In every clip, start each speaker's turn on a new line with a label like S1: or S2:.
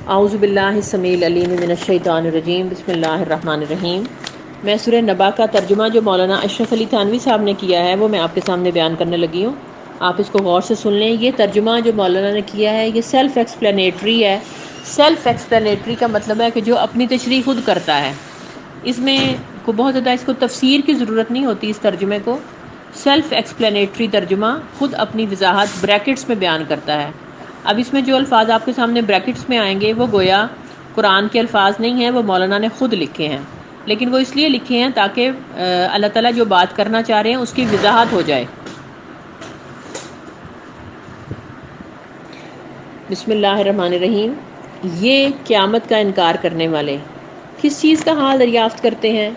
S1: اعوذ باللہ السمیع العلیم من الشیطان الرجیم، بسم اللہ الرحمن الرحیم۔ میں سورہ نبا کا ترجمہ جو مولانا اشرف علی تھانوی صاحب نے کیا ہے وہ میں آپ کے سامنے بیان کرنے لگی ہوں۔ آپ اس کو غور سے سن لیں۔ یہ ترجمہ جو مولانا نے کیا ہے یہ سیلف ایکسپلینیٹری ہے۔ سیلف ایکسپلینیٹری کا مطلب ہے کہ جو اپنی تشریح خود کرتا ہے۔ اس میں کو بہت زیادہ اس کو تفسیر کی ضرورت نہیں ہوتی۔ اس ترجمے کو سیلف ایکسپلینیٹری ترجمہ خود اپنی وضاحت بریکٹس میں بیان کرتا ہے۔ اب اس میں جو الفاظ آپ کے سامنے بریکٹس میں آئیں گے وہ گویا قرآن کے الفاظ نہیں ہیں، وہ مولانا نے خود لکھے ہیں، لیکن وہ اس لیے لکھے ہیں تاکہ اللہ تعالیٰ جو بات کرنا چاہ رہے ہیں اس کی وضاحت ہو جائے۔ بسم اللہ الرحمن الرحیم۔ یہ قیامت کا انکار کرنے والے کس چیز کا حال دریافت کرتے ہیں؟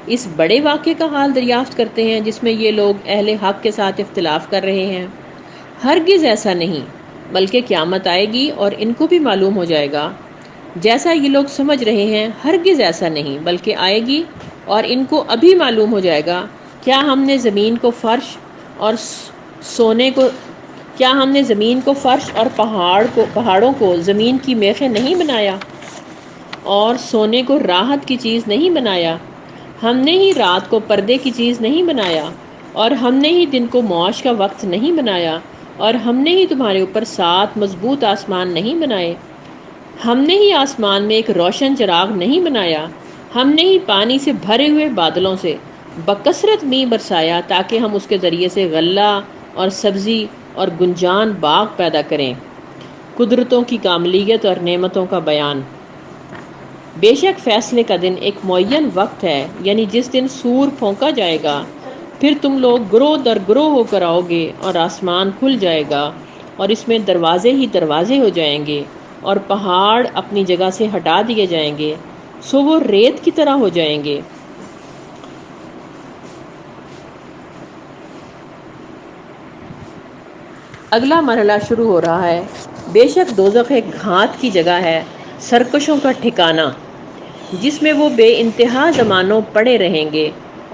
S1: اس بڑے واقعے کا حال دریافت کرتے ہیں جس میں یہ لوگ اہل حق کے ساتھ اختلاف کر رہے ہیں۔ ہرگز ایسا نہیں، بلکہ قیامت آئے گی اور ان کو بھی معلوم ہو جائے گا۔ جیسا یہ لوگ سمجھ رہے ہیں ہرگز ایسا نہیں، بلکہ آئے گی اور ان کو ابھی معلوم ہو جائے گا۔ کیا ہم نے زمین کو فرش اور سونے کو کیا ہم نے زمین کو فرش اور پہاڑوں کو زمین کی میخیں نہیں بنایا اور سونے کو راحت کی چیز نہیں بنایا؟ ہم نے ہی رات کو پردے کی چیز نہیں بنایا اور ہم نے ہی دن کو معاش کا وقت نہیں بنایا اور ہم نے ہی تمہارے اوپر 7 مضبوط آسمان نہیں بنائے۔ ہم نے ہی آسمان میں ایک روشن چراغ نہیں بنایا۔ ہم نے ہی پانی سے بھرے ہوئے بادلوں سے بکثرت می برسایا تاکہ ہم اس کے ذریعے سے غلہ اور سبزی اور گنجان باغ پیدا کریں۔ قدرتوں کی کاملیت اور نعمتوں کا بیان۔ بے شک فیصلے کا دن ایک معین وقت ہے، یعنی جس دن سور پھونکا جائے گا، پھر تم لوگ گروہ در گروہ ہو کر آؤ گے اور آسمان کھل جائے گا اور اس میں دروازے ہی دروازے ہو جائیں گے اور پہاڑ اپنی جگہ سے ہٹا دیے جائیں گے، سو وہ ریت کی طرح ہو جائیں گے۔ اگلا مرحلہ شروع ہو رہا ہے۔ بے شک دوزخ ایک گھات کی جگہ ہے، سرکشوں کا ٹھکانہ، جس میں وہ بے انتہا زمانوں پڑے رہیں گے،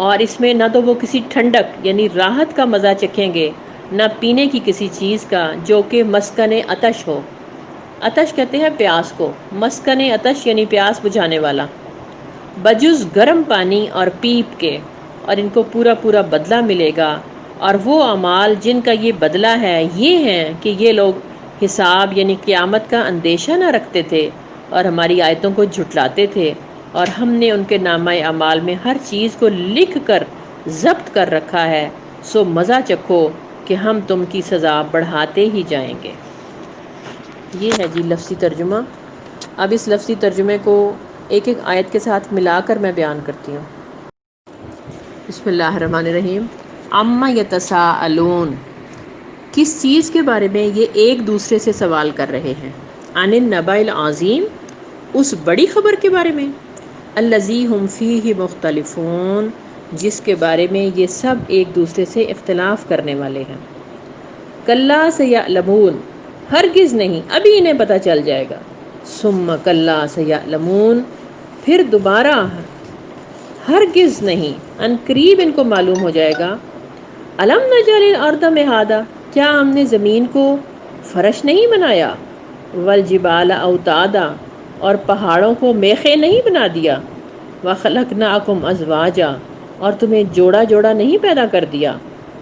S1: اور اس میں نہ تو وہ کسی ٹھنڈک یعنی راحت کا مزہ چکھیں گے، نہ پینے کی کسی چیز کا جو کہ مسکن عطش ہو۔ عطش کہتے ہیں پیاس کو، مسکن عطش یعنی پیاس بجھانے والا، بجز گرم پانی اور پیپ کے، اور ان کو پورا پورا بدلہ ملے گا۔ اور وہ اعمال جن کا یہ بدلہ ہے یہ ہیں کہ یہ لوگ حساب یعنی قیامت کا اندیشہ نہ رکھتے تھے اور ہماری آیتوں کو جھٹلاتے تھے، اور ہم نے ان کے نامہ اعمال میں ہر چیز کو لکھ کر ضبط کر رکھا ہے، سو مزہ چکھو کہ ہم تم کی سزا بڑھاتے ہی جائیں گے۔ یہ ہے جی لفظی ترجمہ۔ اب اس لفظی ترجمے کو ایک ایک آیت کے ساتھ ملا کر میں بیان کرتی ہوں۔ بسم اللہ الرحمن الرحیم۔ عما یتساءلون، کس چیز کے بارے میں یہ ایک دوسرے سے سوال کر رہے ہیں؟ عن النبأ العظیم، اس بڑی خبر کے بارے میں، الذی ہم فیہ مختلفون، جس کے بارے میں یہ سب ایک دوسرے سے اختلاف کرنے والے ہیں۔ کلا سیعلمون، ہرگز نہیں ابھی انہیں پتہ چل جائے گا۔ ثم کلا سیعلمون، پھر دوبارہ ہرگز نہیں ان قریب ان کو معلوم ہو جائے گا۔ الم نجعل الارض مہادا، کیا ہم نے زمین کو فرش نہیں بنایا؟ والجبال اوتادا، اور پہاڑوں کو میخیں نہیں بنا دیا؟ وخلقناکم ازواجا، اور تمہیں جوڑا جوڑا نہیں پیدا کر دیا؟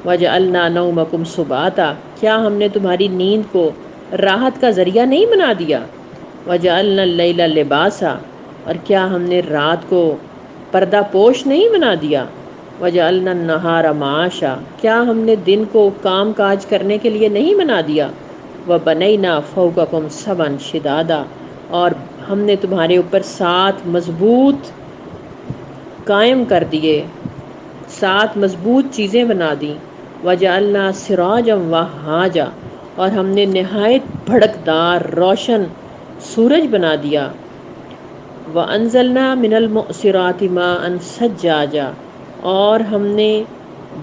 S1: وجعلنا نومکم سباتا، کیا ہم نے تمہاری نیند کو راحت کا ذریعہ نہیں بنا دیا؟ وجعلنا اللیل لباسا، اور کیا ہم نے رات کو پردہ پوش نہیں بنا دیا؟ وجعلنا النہار معاشا، کیا ہم نے دن کو کام کاج کرنے کے لیے نہیں بنا دیا؟ وبنینا فوقکم سبعا شدادا، اور ہم نے تمہارے اوپر 7 مضبوط قائم کر دیے، 7 مضبوط چیزیں بنا دیں۔ وجعلنا سراجا وہاجا، اور ہم نے نہایت بھڑکدار روشن سورج بنا دیا۔ وانزلنا من المعصرات ماء ثجاجا، اور ہم نے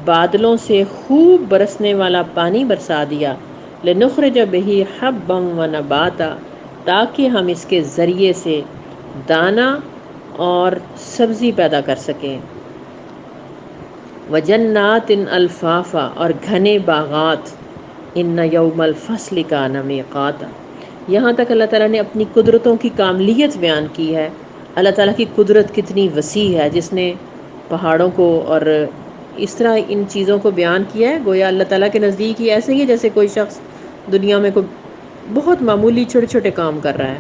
S1: بادلوں سے خوب برسنے والا پانی برسا دیا۔ لنخرج به حبا ونباتا، تاکہ ہم اس کے ذریعے سے دانہ اور سبزی پیدا کر سکیں۔ وجنات الفافا، اور گھنے باغات۔ ان یوم الفصل کان میقاتا، یہاں تک اللہ تعالیٰ نے اپنی قدرتوں کی کاملیت بیان کی ہے. اللہ تعالیٰ کی قدرت کتنی وسیع ہے، جس نے پہاڑوں کو اور اس طرح ان چیزوں کو بیان کیا ہے. گویا اللہ تعالیٰ کے نزدیک ہی ایسے ہی ہے جیسے کوئی شخص دنیا میں کوئی بہت معمولی چھوٹے چھوٹے کام کر رہا ہے.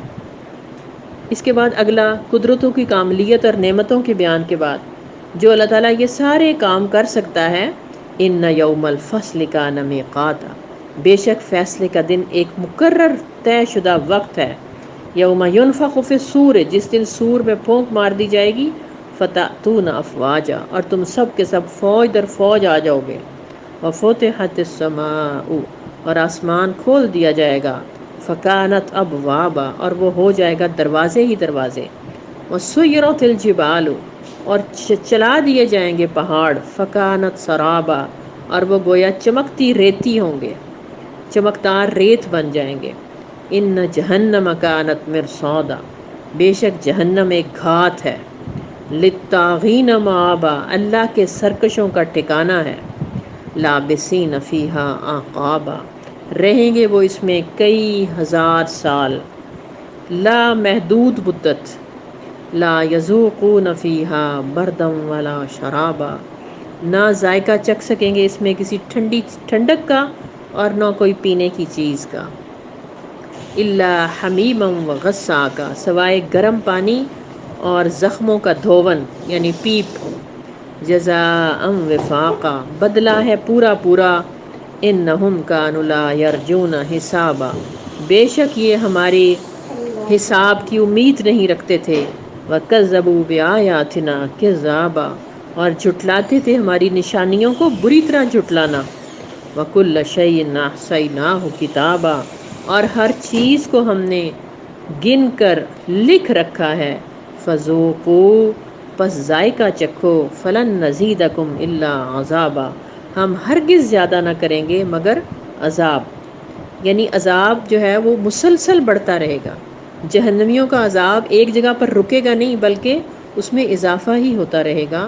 S1: اس کے بعد اگلا قدرتوں کی کاملیت اور نعمتوں کے بیان کے بعد جو اللہ تعالیٰ یہ سارے کام کر سکتا ہے. ان یوم الفصل کان میقاتا، بے شک فیصلے کا دن ایک مقرر طے شدہ وقت ہے. یوم ینفخ فی الصور، جس دن سور میں پھونک مار دی جائے گی. فتأتون افواجا، اور تم سب کے سب فوج در فوج آ جاؤ گے. وفتحت السماء، اور آسمان کھول دیا جائے گا. فکانت ابوابا، اور وہ ہو جائے گا دروازے ہی دروازے. وسیرت الجبال، اور چلا دیے جائیں گے پہاڑ. فکانت سرابا، اور وہ گویا چمکتی ریتی ہوں گے، چمکدار ریت بن جائیں گے. ان جہنم کانت مرصادا، بے شک جہنم ایک گھات ہے. للطاغین مآبا، اللہ کے سرکشوں کا ٹھکانہ ہے. لابسین فیہا احقابا، رہیں گے وہ اس میں کئی ہزار سال. لا محدود مدت. لا یذوقون فیہا بردا ولا شرابا، نہ ذائقہ چکھ سکیں گے اس میں کسی ٹھنڈک کا اور نہ کوئی پینے کی چیز کا. الا حمیما وغساقا، سوائے گرم پانی اور زخموں کا دھون یعنی پیپ. جزاء وفاقا، بدلہ ہے پورا پورا. انہم کانوا لا یرجون حسابا، بے شک یہ ہمارے حساب کی امید نہیں رکھتے تھے. وکذبوا بآیاتنا کذابا، اور جھٹلاتے تھے ہماری نشانیوں کو بری طرح جھٹلانا. وکل شیء احصیناہ کتابا، اور ہر چیز کو ہم نے گن کر لکھ رکھا ہے. فذوقوا، پس ذائقہ چکھو. فلن نزیدکم الا عذابا، ہم ہرگز زیادہ نہ کریں گے مگر عذاب. یعنی عذاب جو ہے وہ مسلسل بڑھتا رہے گا. جہنمیوں کا عذاب ایک جگہ پر رکے گا نہیں، بلکہ اس میں اضافہ ہی ہوتا رہے گا.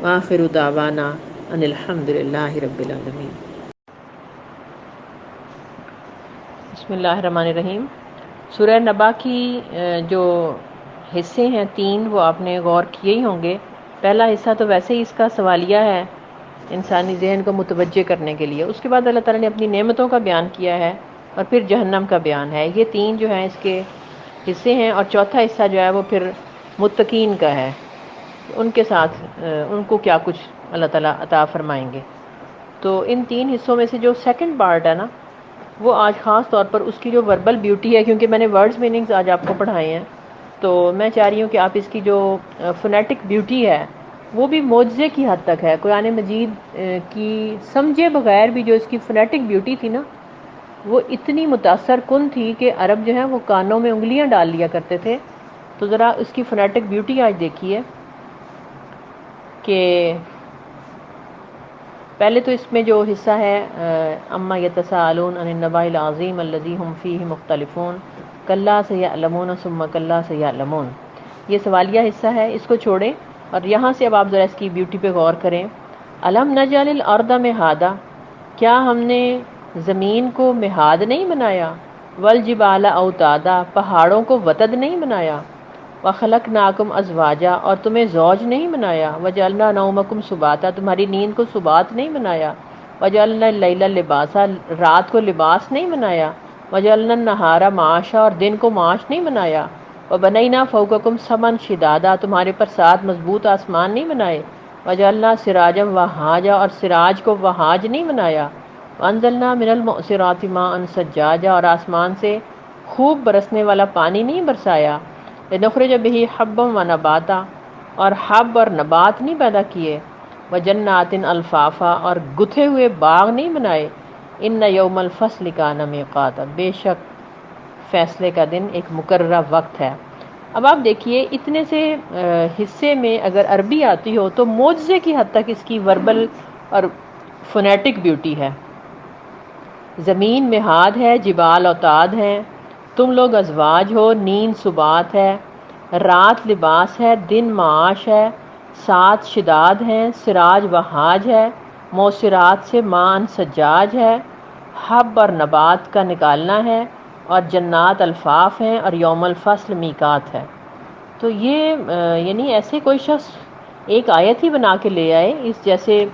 S1: وآخر دعوانا ان الحمد للہ رب العالمین. بسم اللہ الرحمن الرحیم. سورہ نبا کی جو حصے ہیں 3 وہ آپ نے غور کیے ہی ہوں گے. پہلا حصہ تو ویسے ہی اس کا سوالیہ ہے انسانی ذہن کو متوجہ کرنے کے لیے. اس کے بعد اللہ تعالیٰ نے اپنی نعمتوں کا بیان کیا ہے اور پھر جہنم کا بیان ہے. یہ 3 جو ہیں اس کے حصے ہیں، اور چوتھا حصہ جو ہے وہ پھر متقین کا ہے، ان کے ساتھ ان کو کیا کچھ اللہ تعالیٰ عطا فرمائیں گے. تو ان 3 حصوں میں سے جو سیکنڈ پارٹ ہے نا، وہ آج خاص طور پر اس کی جو وربل بیوٹی ہے، کیونکہ میں نے ورڈز میننگز آج آپ کو پڑھائے ہیں، تو میں چاہ رہی ہوں کہ آپ اس کی جو فونیٹک بیوٹی ہے وہ بھی معجزے کی حد تک ہے. قرآن مجید کی سمجھے بغیر بھی جو اس کی فونیٹک بیوٹی تھی نا، وہ اتنی متاثر کن تھی کہ عرب جو ہیں وہ کانوں میں انگلیاں ڈال لیا کرتے تھے. تو ذرا اس کی فونیٹک بیوٹی آج دیکھیے کہ پہلے تو اس میں جو حصہ ہے اما یتساءلون عن النبأ العظیم الذی هم فیہ مختلفون کلا سیعلمون ثم کلا سیعلمون، یہ سوالیہ حصہ ہے، اس کو چھوڑیں اور یہاں سے اب آپ ذرا اس کی بیوٹی پہ غور کریں. الم نجعل الارض مہادا، کیا ہم نے زمین کو مہاد نہیں بنایا. والجبال اوتادا، پہاڑوں کو وتد نہیں بنایا. وخلقناکم ازواجا، اور تمہیں زوج نہیں بنایا. وجعلنا نومکم سباتا، تمہاری نیند کو سبات نہیں بنایا. وجعلنا اللیل لباسا، رات کو لباس نہیں بنایا. وجعلنا النہار معاشا، اور دن کو معاش نہیں بنایا. وبنینا فوقکم سبعا شدادا، تمہارے پر 7 مضبوط آسمان نہیں بنائے. وجعلنا سراجا وہاجا، اور سراج کو وہاج نہیں بنایا. وانزلنا من المعصرات ماء ثجاجا، اور آسمان سے خوب برسنے والا پانی نہیں برسایا. لنخرج به حبا ونباتا، اور حب اور نبات نہیں پیدا کیے. وجنات الفافا، اور گتھے ہوئے باغ نہیں بنائے. ان یوم الفصل کان میقاتا، بے شک فیصلے کا دن ایک مقررہ وقت ہے. اب آپ دیکھیے اتنے سے حصے میں اگر عربی آتی ہو تو معجزے کی حد تک اس کی وربل اور فونیٹک بیوٹی ہے. زمین مہاد ہے، جبال اوتاد ہیں، تم لوگ ازواج ہو، نیند سبات ہے، رات لباس ہے، دن معاش ہے، 7 شداد ہیں، سراج وہاج ہے، موسرات سے مان سجاج ہے، حب اور نبات کا نکالنا ہے، اور جنات الفاف ہیں اور یوم الفصل میقات ہے۔ تو یہ یعنی ایسے کوئی شخص ایک آیت ہی بنا کے لے آئے، اس جیسے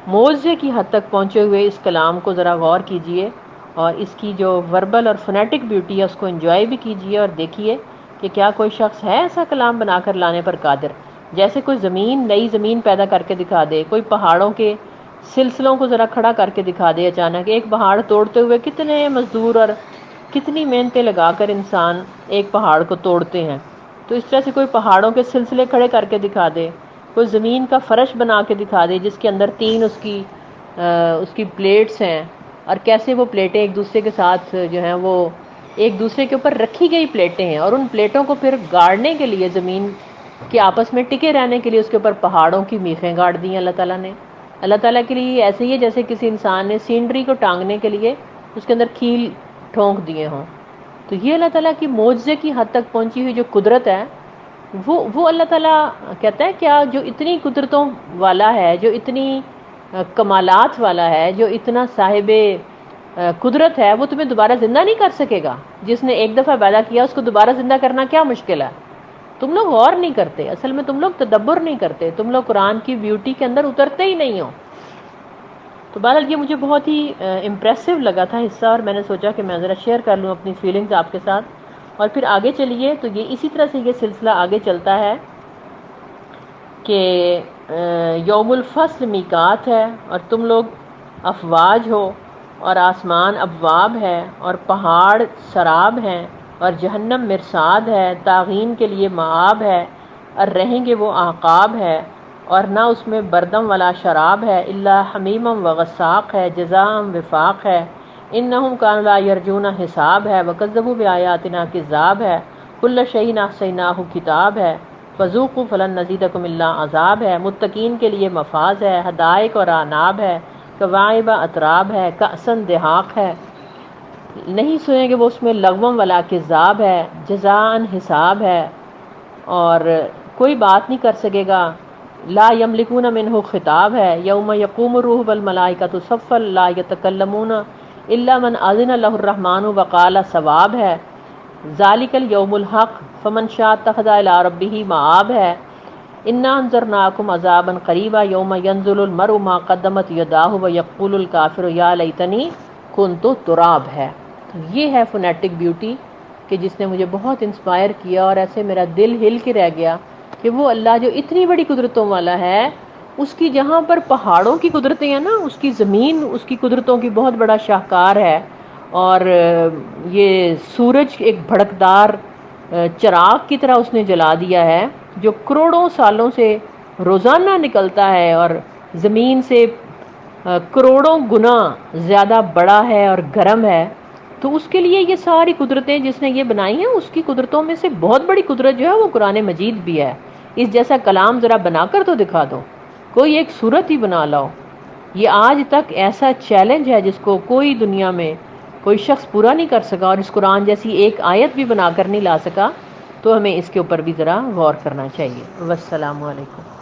S1: معجزے کی حد تک پہنچے ہوئے اس کلام کو ذرا غور کیجئے، اور اس کی جو وربل اور فنیٹک بیوٹی ہے اس کو انجوائے بھی کیجئے، اور دیکھیے کہ کیا کوئی شخص ہے ایسا کلام بنا کر لانے پر قادر۔ جیسے کوئی نئی زمین پیدا کر کے دکھا دے، کوئی پہاڑوں کے سلسلوں کو ذرا کھڑا کر کے دکھا دے، اچانک ایک پہاڑ توڑتے ہوئے کتنے مزدور اور کتنی محنتیں لگا کر انسان ایک پہاڑ کو توڑتے ہیں، تو اس طرح سے کوئی پہاڑوں کے سلسلے کھڑے کر کے دکھا دے، کوئی زمین کا فرش بنا کے دکھا دے جس کے اندر تین اس کی پلیٹس ہیں، اور کیسے وہ پلیٹیں ایک دوسرے کے ساتھ جو ہیں وہ ایک دوسرے کے اوپر رکھی گئی پلیٹیں ہیں، اور ان پلیٹوں کو پھر گاڑنے کے لیے زمین کے آپس میں ٹکے رہنے کے لیے اس کے اوپر پہاڑوں کی میخیں گاڑ دی ہیں اللہ تعالیٰ نے۔ اللہ تعالیٰ کے لیے ایسے ہی ہے جیسے کسی انسان نے سینڈری کو ٹانگنے کے لیے اس کے اندر کھیل ٹھونک دیے ہوں۔ تو یہ اللہ تعالیٰ کی معجزے کی حد تک پہنچی ہوئی جو قدرت ہے، وہ اللہ تعالیٰ کہتا ہے کیا جو اتنی قدرتوں والا ہے، جو اتنی کمالات والا ہے، جو اتنا صاحب قدرت ہے، وہ تمہیں دوبارہ زندہ نہیں کر سکے گا؟ جس نے ایک دفعہ پیدا کیا اس کو دوبارہ زندہ کرنا کیا مشکل ہے؟ تم لوگ غور نہیں کرتے، اصل میں تم لوگ تدبر نہیں کرتے، تم لوگ قرآن کی بیوٹی کے اندر اترتے ہی نہیں ہو۔ تو بہرحال یہ مجھے بہت ہی امپریسو لگا تھا حصہ، اور میں نے سوچا کہ میں ذرا شیئر کر لوں اپنی فیلنگز آپ کے ساتھ۔ اور پھر آگے چلیے تو یہ اسی طرح سے یہ سلسلہ آگے چلتا ہے کہ یوم الفصل میقات ہے، اور تم لوگ افواج ہو، اور آسمان ابواب ہے، اور پہاڑ سراب ہیں، اور جہنم مرصاد ہے، طاغین کے لیے مآب ہے، اور رہیں گے وہ اعقاب ہے، اور نہ اس میں بردم ولا شراب ہے، الا حمیمم وغساق ہے، جزاءم وفاق ہے، انہم کانوا لا یرجون حساب ہے، وکذبوا بآیاتنا کذاب ہے، کل شیء احصیناہ کتاب ہے، فذوقوا فلن نزیدکم الا عذاب ہے، متقین کے لیے مفاز ہے، حدائق اور اناب ہے، کواعب اتراب ہے، کأسن دہاق ہے، نہیں سوئیں گے وہ اس میں لغوم ولا کذاب ہے، جزاءن حساب ہے، اور کوئی بات نہیں کر سکے گا، لا یملکون منہ خطاب ہے، یوم یقوم الروح والملائکۃ صفا لا یتکلمون الا من اذن له الرحمن وقال صواب ہے، ذالک الیوم الحق فمن شاء اتخذ الی ربہ مآب ہے، انا انذرناکم عذابا قریبا یوم ینظر المرء ما قدمت یداہ ویقول الکافر یا لیتنی کنت تراب ہے۔ تو یہ ہے فونیٹک بیوٹی کہ جس نے مجھے بہت انسپائر کیا، اور ایسے میرا دل ہل کے رہ گیا کہ وہ اللہ جو اتنی بڑی قدرتوں والا ہے، اس کی جہاں پر پہاڑوں کی قدرتیں ہیں نا، اس کی زمین اس کی قدرتوں کی بہت بڑا شاہکار ہے، اور یہ سورج ایک بھڑکدار چراغ کی طرح اس نے جلا دیا ہے جو کروڑوں سالوں سے روزانہ نکلتا ہے، اور زمین سے کروڑوں گنا زیادہ بڑا ہے اور گرم ہے۔ تو اس کے لیے یہ ساری قدرتیں جس نے یہ بنائی ہیں، اس کی قدرتوں میں سے بہت بڑی قدرت جو ہے وہ قرآن مجید بھی ہے۔ اس جیسا کلام ذرا بنا کر تو دکھا دو، کوئی ایک صورت ہی بنا لاؤ۔ یہ آج تک ایسا چیلنج ہے جس کو کوئی دنیا میں کوئی شخص پورا نہیں کر سکا، اور اس قرآن جیسی ایک آیت بھی بنا کر نہیں لا سکا، تو ہمیں اس کے اوپر بھی ذرا غور کرنا چاہیے۔ والسلام علیکم۔